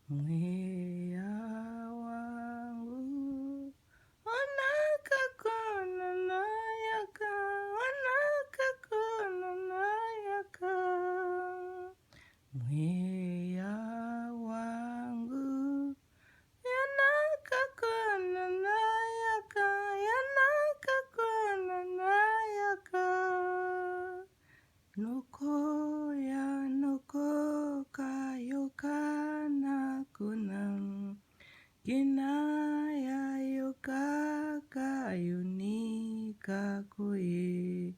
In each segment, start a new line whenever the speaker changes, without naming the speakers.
Mwea wangu onakakona nayaka, onakakona nayaka. Mwea wangu yanakakona nayaka, yanakakona nayaka. Nokoya nokoka yokana kunam kinaya yokaka yunika koye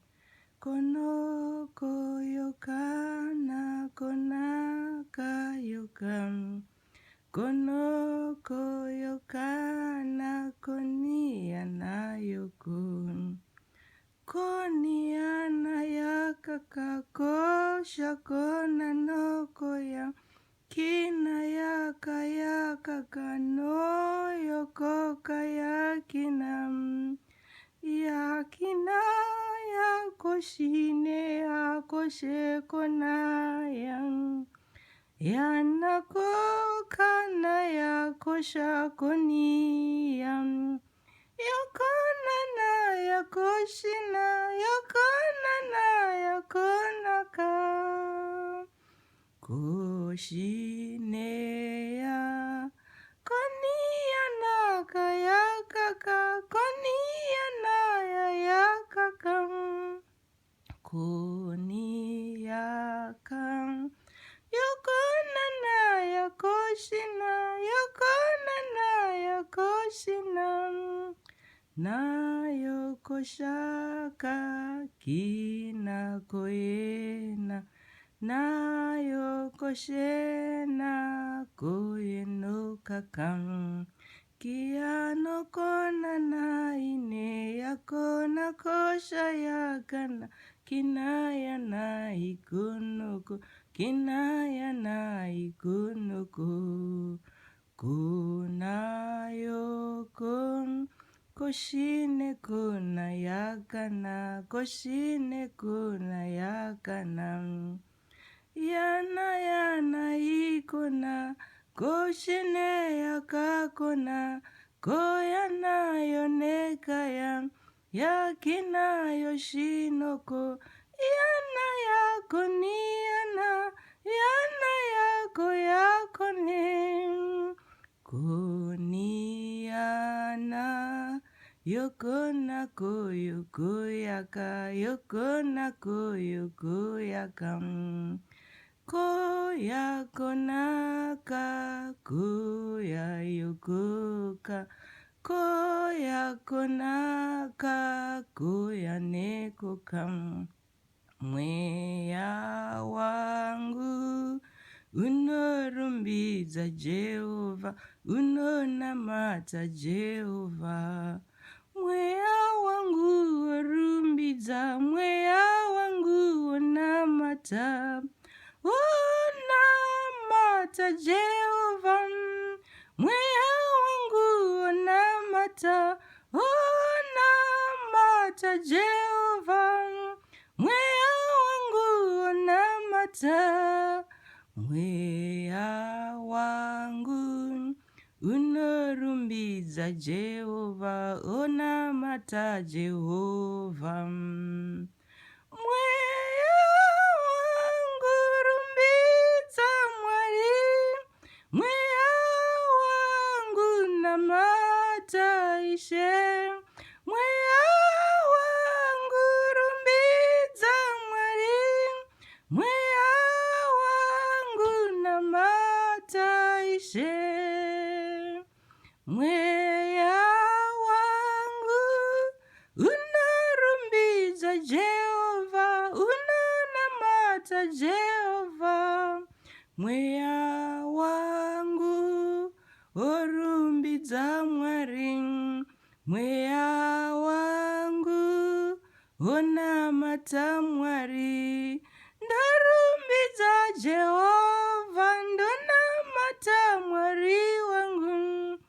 konoko yokana konaka yokam konoko yokana koniana yokun koniana yakaka kosha kona nokoya kina yaka yakaka no yokoka yakinam yakina yakoshine yakoshe konayam yanako kana yakosha koniyam yokona na yakoshina yokona na yakonaka koshineya koniya naka yakaka koniya naya yakakam koniyakam yokona na yakoshina yokona na yakoshinam nayo koshaka kina koyena nayo koshena koyeno kakam kiano kona naine yakona kosha yakana kinaya na ikunuko kinaya na ikunuko kunayo kun koshine kuna yakana koshine kuna yakana yana yana ikuna koshine yakakona koyana yonekaya yakina yoshinoko yana yakoniana yana yako yakone koniana yokona koyaka yokona koyakam koyakonaka koyayokoka koyakonaka koyanekokam mwea wangu unorumbiza Jehova unonamata Jehova mwea wangu warumbidza mwea wangu unamata unamata Jehova mwea wangu unamata unamata Jehova mwea wangu unamata mwea wangu unorumbiza Jehova unamata Jehova mwea wangu rumbidza Mwari mwea wangu namata Ishe mwea wangu rumbidza Mwari mwea wangu namata Ishe mwea wangu unarumbidza Jehova unonamata Jehova mwea wangu orumbidza Mwari mwea wangu onamata Mwari ndarumbidza Jehova ndonamata Mwari wangu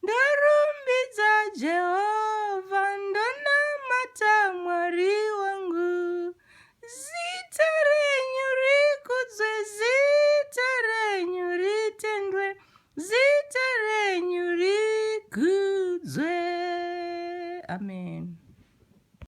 ndarumbidza Jehova ndonamata Mwari wangu zita renyu rikudzwe zita renyu ritendwe amen.